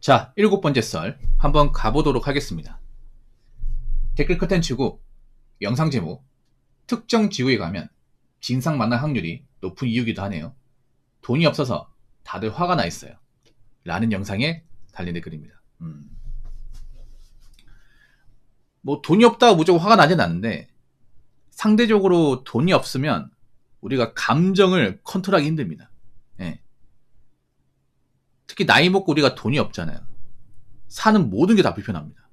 자, 7번째 썰 한번 가보도록 하겠습니다. 댓글 컨텐츠고 영상 제목 특정 지구에 가면 진상 만날 확률이 높은 이유기도 하네요. 돈이 없어서 다들 화가 나 있어요. 라는 영상에 달린 댓글입니다. 뭐 돈이 없다고 무조건 화가 나진 않는데 상대적으로 돈이 없으면 우리가 감정을 컨트롤하기 힘듭니다. 예. 특히 나이 먹고 우리가 돈이 없잖아요. 사는 모든 게 다 불편합니다.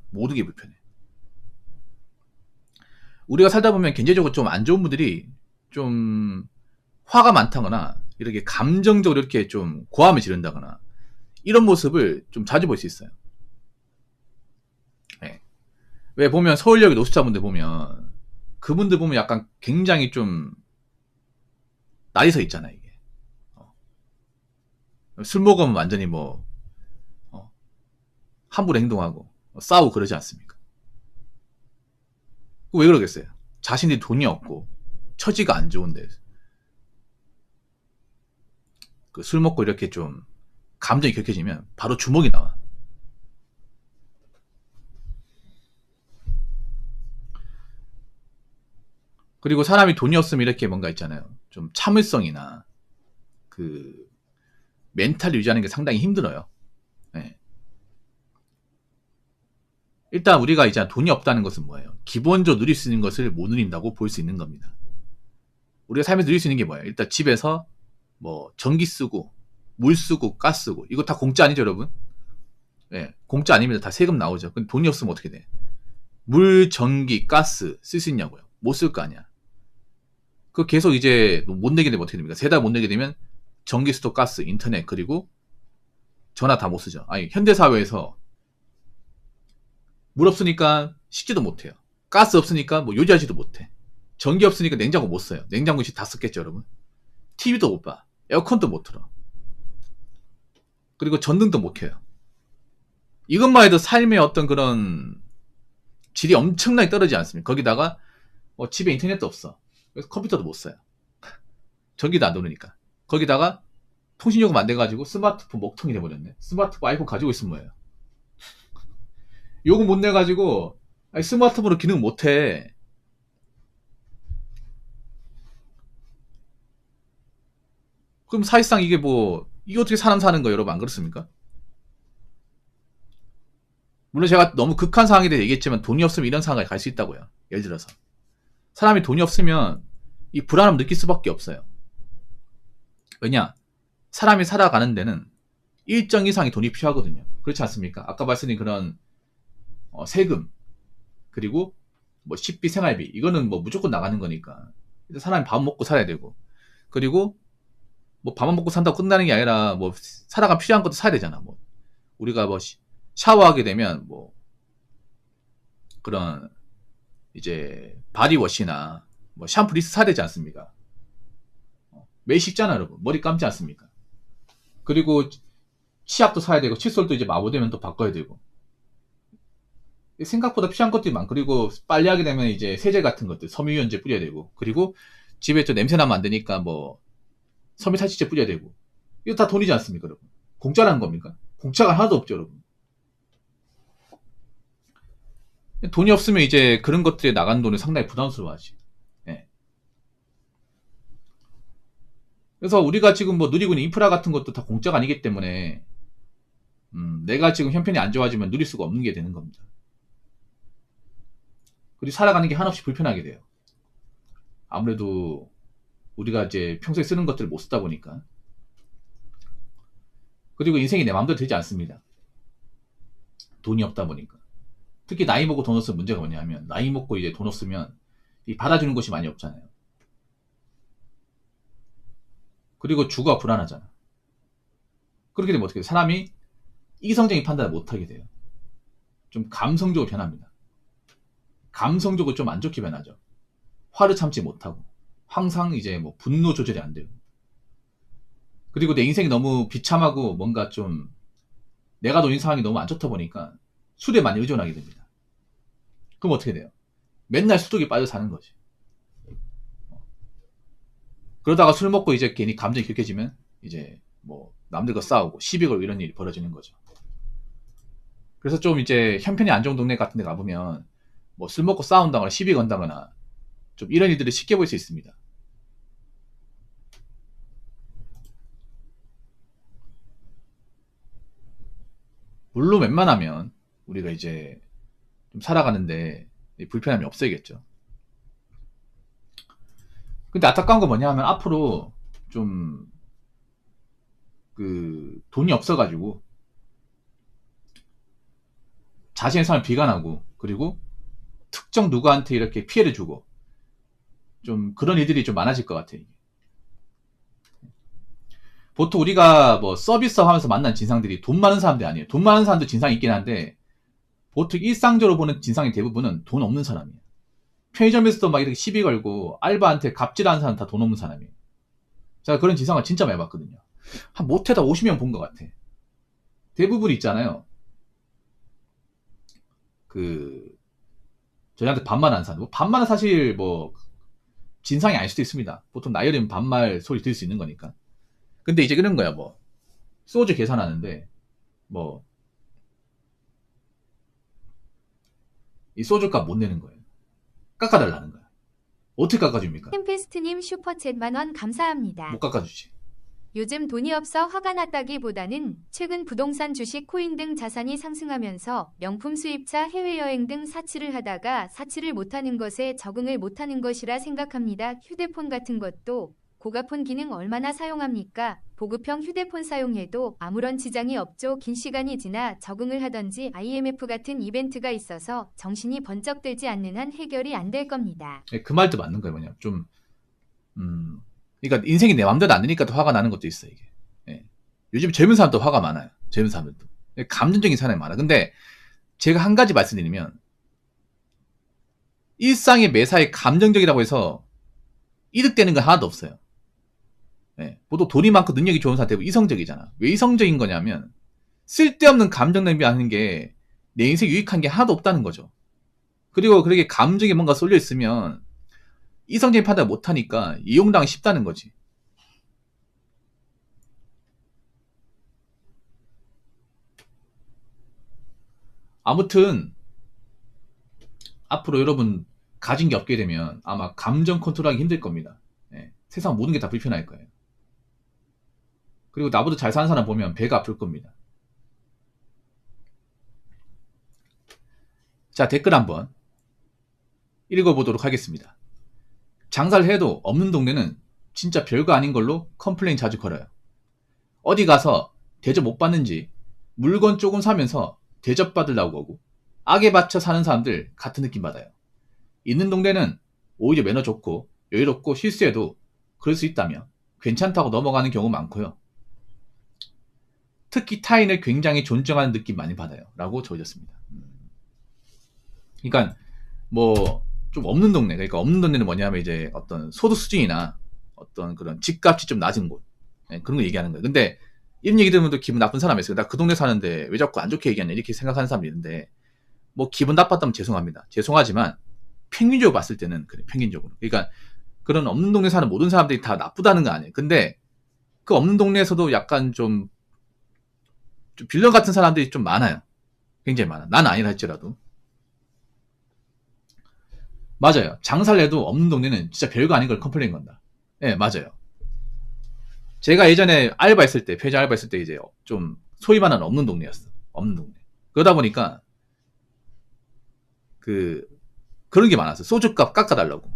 모든 게 불편해. 우리가 살다 보면 경제적으로 좀 안 좋은 분들이 좀 화가 많다거나 이렇게 감정적으로 이렇게 좀 고함을 지른다거나 이런 모습을 좀 자주 볼 수 있어요. 네. 왜 보면 서울역 노숙자분들 보면 그분들 보면 약간 굉장히 좀 날이 서 있잖아요. 이게 술 먹으면 완전히 뭐 함부로 행동하고 싸우고 그러지 않습니까? 왜 그러겠어요? 자신들이 돈이 없고 처지가 안 좋은데 그 술 먹고 이렇게 좀 감정이 격해지면 바로 주먹이 나와. 그리고 사람이 돈이 없으면 이렇게 뭔가 있잖아요. 좀 참을성이나 그 멘탈 유지하는 게 상당히 힘들어요. 네. 일단 우리가 이제 돈이 없다는 것은 뭐예요? 기본적으로 누릴 수 있는 것을 못 누린다고 볼 수 있는 겁니다. 우리가 살면서 누릴 수 있는 게 뭐예요? 일단 집에서 뭐 전기 쓰고 물 쓰고 가스 쓰고 이거 다 공짜 아니죠, 여러분? 네, 공짜 아닙니다. 다 세금 나오죠. 근데 돈이 없으면 어떻게 돼? 물, 전기, 가스 쓸 수 있냐고요? 못 쓸 거 아니야. 그 계속 이제 못 내게 되면 어떻게 됩니까? 세 달 못 내게 되면 전기수도 가스, 인터넷 그리고 전화 다 못 쓰죠. 아니 현대 사회에서 물 없으니까 식지도 못해요. 가스 없으니까 뭐 요리하지도 못해. 전기 없으니까 냉장고 못 써요. 냉장고 다 썼겠죠, 여러분. TV도 못 봐. 에어컨도 못 틀어. 그리고 전등도 못 켜요. 이것만 해도 삶의 어떤 그런 질이 엄청나게 떨어지지 않습니까? 거기다가 뭐 집에 인터넷도 없어. 그래서 컴퓨터도 못 써요. 전기도 안 도니까. 거기다가 통신요금 안 돼가지고 스마트폰 먹통이 돼버렸네. 스마트폰 아이폰 가지고 있으면 뭐예요? 요금 못 내가지고 스마트폰으로 기능 못해. 그럼 사실상 이게 뭐 이게 어떻게 사람 사는 거예요, 여러분? 안 그렇습니까? 물론 제가 너무 극한 상황에 대해 얘기했지만 돈이 없으면 이런 상황에 갈 수 있다고요. 예를 들어서 사람이 돈이 없으면 이 불안함을 느낄 수밖에 없어요. 왜냐? 사람이 살아가는 데는 일정 이상의 돈이 필요하거든요. 그렇지 않습니까? 아까 말씀드린 그런 세금 그리고 뭐 식비, 생활비 이거는 뭐 무조건 나가는 거니까 사람이 밥 먹고 살아야 되고 그리고 뭐 밥만 먹고 산다고 끝나는 게 아니라 뭐 살아가 필요한 것도 사야 되잖아. 뭐 우리가 뭐 샤워하게 되면 뭐 그런 이제 바디워시나 뭐 샴푸 리스 사야 되지 않습니까? 매일 씻잖아, 여러분. 머리 감지 않습니까? 그리고 치약도 사야 되고 칫솔도 이제 마모되면 또 바꿔야 되고 생각보다 필요한 것들이 많고 그리고 빨래하게 되면 이제 세제 같은 것들 섬유유연제 뿌려야 되고 그리고 집에 또 냄새 나면 안 되니까 뭐 섬유살균제 뿌려야 되고 이거 다 돈이지 않습니까, 여러분? 공짜라는 겁니까? 공짜가 하나도 없죠, 여러분. 돈이 없으면 이제 그런 것들에 나가는 돈이 상당히 부담스러워하지. 예. 그래서 우리가 지금 뭐 누리고 있는 인프라 같은 것도 다 공짜가 아니기 때문에 내가 지금 형편이 안 좋아지면 누릴 수가 없는 게 되는 겁니다. 그리고 살아가는 게 한없이 불편하게 돼요. 아무래도 우리가 이제 평소에 쓰는 것들을 못 쓰다 보니까. 그리고 인생이 내 마음대로 되지 않습니다. 돈이 없다 보니까. 특히 나이 먹고 돈 없으면 문제가 뭐냐면 나이 먹고 이제 돈 없으면 이 받아주는 곳이 많이 없잖아요. 그리고 주거가 불안하잖아. 그렇게 되면 어떻게 돼요? 사람이 이성적인 판단을 못하게 돼요. 좀 감성적으로 변합니다. 감성적으로 좀 안 좋게 변하죠. 화를 참지 못하고 항상 이제 뭐 분노 조절이 안 되고 그리고 내 인생이 너무 비참하고 뭔가 좀 내가 놓인 상황이 너무 안 좋다 보니까 술에 많이 의존하게 됩니다. 그럼 어떻게 돼요? 맨날 수독에 빠져 사는 거지. 그러다가 술 먹고 이제 괜히 감정이 격해지면 이제 뭐 남들과 싸우고 시비 걸고 이런 일이 벌어지는 거죠. 그래서 좀 이제 형편이 안 좋은 동네 같은 데 가보면 뭐 술 먹고 싸운다거나 시비 건다거나 좀 이런 일들을 쉽게 볼 수 있습니다. 물론 웬만하면 우리가 이제 좀 살아가는데 불편함이 없어야겠죠. 근데 안타까운 건 뭐냐 하면 앞으로 좀 그 돈이 없어가지고 자신의 삶을 비관하고 그리고 특정 누구한테 이렇게 피해를 주고 좀 그런 일들이 좀 많아질 것 같아요. 보통 우리가 뭐 서비스 하면서 만난 진상들이 돈 많은 사람들이 아니에요. 돈 많은 사람도 진상이 있긴 한데 보통 일상적으로 보는 진상의 대부분은 돈 없는 사람이에요. 편의점에서도 막 이렇게 시비 걸고 알바한테 갑질하는 사람 다 돈 없는 사람이에요. 제가 그런 진상을 진짜 많이 봤거든요. 한 못해다 50명 본 것 같아. 대부분 있잖아요. 그 저희한테 반말하는 사람. 뭐 반말은 사실 뭐 진상이 아닐 수도 있습니다. 보통 나이 어리면 반말 소리 들을 수 있는 거니까. 근데 이제 그런 거야. 뭐 소주 계산하는데 뭐 이 소주값 못 내는 거예요. 깎아달라는 거야. 어떻게 깎아줍니까? 템페스트님 슈퍼챗 만원 감사합니다. 못 깎아주지. 요즘 돈이 없어 화가 났다기보다는 최근 부동산, 주식, 코인 등 자산이 상승하면서 명품 수입차, 해외여행 등 사치를 하다가 사치를 못하는 것에 적응을 못하는 것이라 생각합니다. 휴대폰 같은 것도 고가폰 기능 얼마나 사용합니까? 보급형 휴대폰 사용해도 아무런 지장이 없죠. 긴 시간이 지나 적응을 하던지 IMF 같은 이벤트가 있어서 정신이 번쩍 들지 않는 한 해결이 안 될 겁니다. 그 말도 맞는 거예요. 뭐냐. 좀 그러니까 인생이 내 마음대로 안 되니까 또 화가 나는 것도 있어요. 이게. 예. 요즘 젊은 사람도 화가 많아요. 젊은 사람들도. 감정적인 사람이 많아. 근데 제가 한 가지 말씀드리면 일상의 매사에 감정적이라고 해서 이득되는 건 하나도 없어요. 예. 보통 돈이 많고 능력이 좋은 사람 대부분 이성적이잖아. 왜 이성적인 거냐면 쓸데없는 감정 낭비하는 게 내 인생에 유익한 게 하나도 없다는 거죠. 그리고 그렇게 감정에 뭔가 쏠려 있으면 이성적인 판단을 못하니까 이용당하기 쉽다는 거지. 아무튼 앞으로 여러분 가진 게 없게 되면 아마 감정 컨트롤하기 힘들 겁니다. 예. 세상 모든 게 다 불편할 거예요. 그리고 나보다 잘 사는 사람 보면 배가 아플 겁니다. 자, 댓글 한번 읽어보도록 하겠습니다. 장사를 해도 없는 동네는 진짜 별거 아닌 걸로 컴플레인 자주 걸어요. 어디 가서 대접 못 받는지 물건 조금 사면서 대접 받으려고 하고 악에 받쳐 사는 사람들 같은 느낌 받아요. 있는 동네는 오히려 매너 좋고 여유롭고 실수해도 그럴 수 있다며 괜찮다고 넘어가는 경우 많고요. 특히 타인을 굉장히 존중하는 느낌 많이 받아요. 라고 적어졌습니다. 그러니까 뭐 좀 없는 동네, 그러니까 없는 동네는 뭐냐면 이제 어떤 소득 수준이나 어떤 그런 집값이 좀 낮은 곳, 네, 그런 거 얘기하는 거예요. 근데 이런 얘기 들으면 또 기분 나쁜 사람이 있어요. 나 그 동네 사는데 왜 자꾸 안 좋게 얘기하냐 이렇게 생각하는 사람이 있는데 뭐 기분 나빴다면 죄송합니다. 죄송하지만 평균적으로 봤을 때는 그래, 평균적으로. 그러니까 그런 없는 동네 사는 모든 사람들이 다 나쁘다는 거 아니에요. 근데 그 없는 동네에서도 약간 좀 빌런 같은 사람들이 좀 많아요. 굉장히 많아. 난 아니라 할지라도. 맞아요. 장사를 해도 없는 동네는 진짜 별거 아닌 걸 컴플레인 건다. 예, 네, 맞아요. 제가 예전에 알바했을 때, 편의점 알바했을 때 이제 좀 소위 말하는 없는 동네였어. 없는 동네. 그러다 보니까 그런 게 많았어. 소주값 깎아달라고.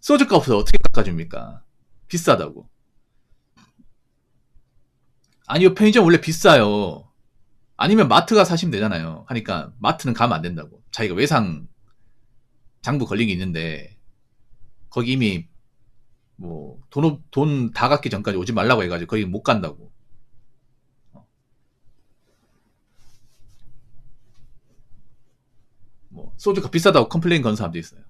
소주값 없어서 어떻게 깎아줍니까? 비싸다고. 아니요, 편의점 원래 비싸요. 아니면 마트가 사시면 되잖아요. 하니까 마트는 가면 안 된다고. 자기가 외상 장부 걸린 게 있는데 거기 이미 뭐 돈 다 갚기 전까지 오지 말라고 해가지고 거기 못 간다고. 뭐 소주가 비싸다고 컴플레인 거는 사람도 있어요.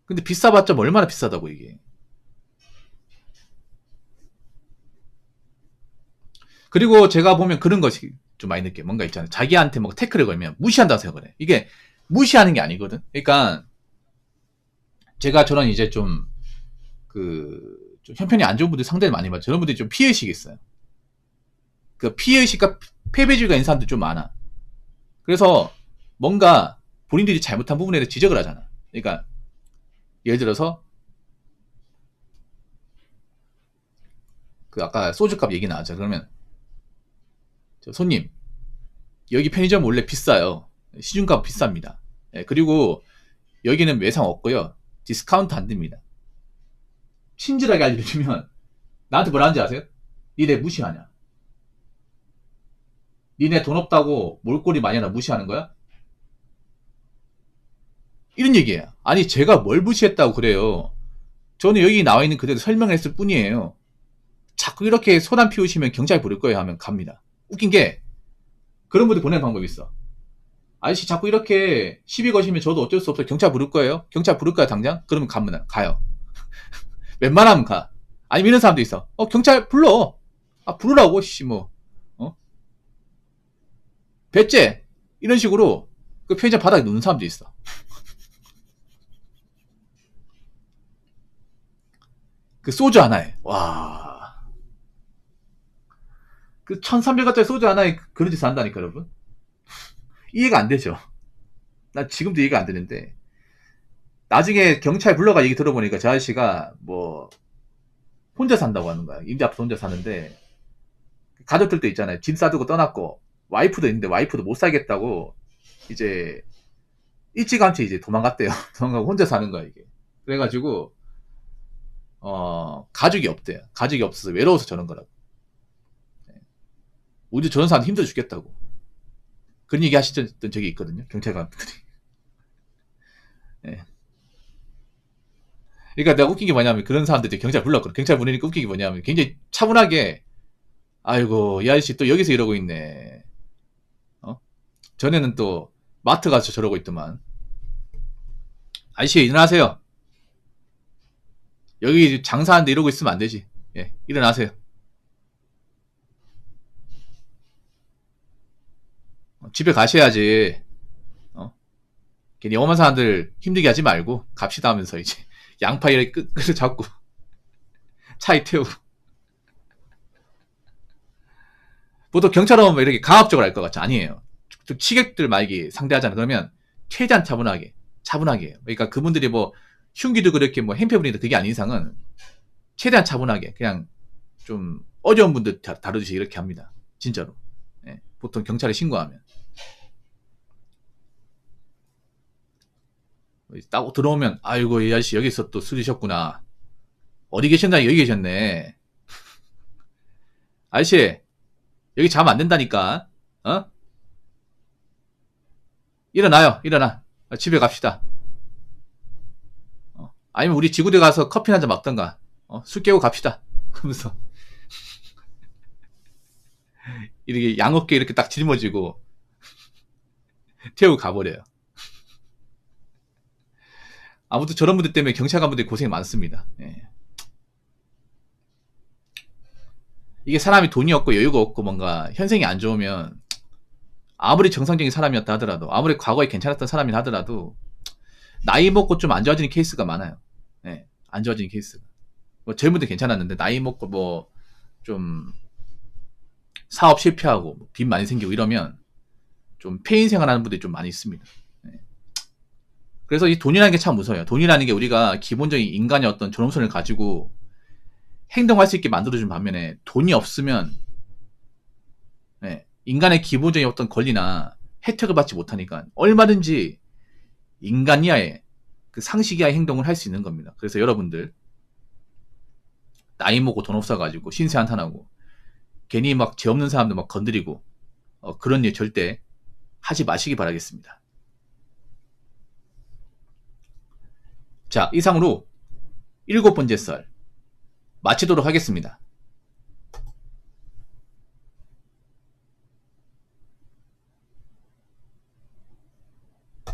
근데 비싸봤자 뭐 얼마나 비싸다고 이게. 그리고 제가 보면 그런 것이 좀 많이 느껴요. 뭔가 있잖아요. 자기한테 뭐 태클을 걸면 무시한다고 생각을 해. 이게 무시하는 게 아니거든. 그러니까 제가 저런 이제 좀 형편이 안 좋은 분들 상대를 많이 봐요. 저런 분들이 좀 피해의식이 있어요. 그 피해의식과 패배주의가 있는 사람들 좀 많아. 그래서 뭔가 본인들이 잘못한 부분에 대해 지적을 하잖아. 그러니까 예를 들어서 그 아까 소주값 얘기 나왔죠. 그러면 저 손님, 여기 편의점 원래 비싸요. 시중값 비쌉니다. 예, 그리고 여기는 매상 없고요. 디스카운트 안 됩니다. 친절하게 알려주면 나한테 뭐라 하는지 아세요? 니네 무시하냐? 니네 돈 없다고 몰골이 많이 하나 무시하는 거야? 이런 얘기예요. 아니 제가 뭘 무시했다고 그래요. 저는 여기 나와 있는 그대로 설명을 했을 뿐이에요. 자꾸 이렇게 소란 피우시면 경찰 부를 거예요 하면 갑니다. 웃긴 게 그런 분들 보내는 방법이 있어. 아저씨 자꾸 이렇게 시비 거시면 저도 어쩔 수 없어요. 경찰 부를 거예요? 경찰 부를 거야 당장? 그러면 갑니다. 가요. 웬만하면 가. 아니면 이런 사람도 있어. 경찰 불러. 아 부르라고 씨 뭐. 배째 이런 식으로 그 편의점 바닥에 놓는 사람도 있어. 그 소주 하나에 와. 그 1300원짜리 소주 하나에 그런 짓을 한다니까 여러분. 이해가 안 되죠. 나 지금도 이해가 안 되는데 나중에 경찰 불러가 얘기 들어보니까 저 아저씨가 뭐 혼자 산다고 하는 거야. 임대 앞에서 혼자 사는데 가족들도 있잖아요. 짐 싸두고 떠났고 와이프도 있는데 와이프도 못 살겠다고 이제 일찌감치 이제 도망갔대요. 도망가고 혼자 사는 거야 이게. 그래가지고 가족이 없대요. 가족이 없어서 외로워서 저런 거라고. 우리 저런 사람 힘들어 죽겠다고. 그런 얘기 하시던 적이 있거든요. 경찰관분들이. 네. 그러니까 내가 웃긴 게 뭐냐면 그런 사람들이 경찰 불렀거든. 경찰 부르니까 웃긴 게 뭐냐면 굉장히 차분하게 아이고 이 아저씨 또 여기서 이러고 있네. 전에는 또 마트 가서 저러고 있더만. 아저씨 일어나세요. 여기 장사하는데 이러고 있으면 안 되지. 예, 일어나세요. 집에 가셔야지. 괜히 엄한 사람들 힘들게 하지 말고 갑시다 하면서 이제 양파 이렇게 끄를 잡고 차에 태우고. 보통 경찰 오면 이렇게 강압적으로 할 것 같죠? 아니에요. 취객들 만약에 상대하잖아. 그러면 최대한 차분하게 해요. 그러니까 그분들이 뭐 흉기도 그렇게 뭐 행패 부리는데 그게 아닌 이상은 최대한 차분하게 그냥 좀 어려운 분들 다루듯이 이렇게 합니다. 진짜로. 예, 보통 경찰에 신고하면. 딱 들어오면 아이고 이 아저씨 여기서 또 술이셨구나. 어디 계셨나? 여기 계셨네. 아저씨 여기 자면 안 된다니까. 일어나요. 일어나. 집에 갑시다. 아니면 우리 지구대 가서 커피 한잔 먹던가. 술 깨고 갑시다. 그러면서 이렇게 양어깨 이렇게 딱 짊어지고 태우고 가버려요. 아무튼 저런 분들 때문에 경찰관분들이 고생이 많습니다. 예. 이게 사람이 돈이 없고 여유가 없고 뭔가 현생이 안 좋으면 아무리 정상적인 사람이었다 하더라도 아무리 과거에 괜찮았던 사람이라 하더라도 나이 먹고 좀 안 좋아지는 케이스가 많아요. 예, 안 좋아지는 케이스가. 뭐 젊을 때 괜찮았는데 나이 먹고 뭐 좀 사업 실패하고 빚 많이 생기고 이러면 좀 폐인 생활하는 분들이 좀 많이 있습니다. 예. 그래서 이 돈이라는 게 참 무서워요. 돈이라는 게 우리가 기본적인 인간의 어떤 존엄성을 가지고 행동할 수 있게 만들어준 반면에 돈이 없으면 예, 인간의 기본적인 어떤 권리나 혜택을 받지 못하니까 얼마든지 인간 이하의 그 상식 이하의 행동을 할 수 있는 겁니다. 그래서 여러분들 나이 먹고 돈 없어가지고 신세 한탄하고 괜히 막 죄 없는 사람들 막 건드리고 그런 일 절대 하지 마시기 바라겠습니다. 자, 이상으로 7번째 썰 마치도록 하겠습니다.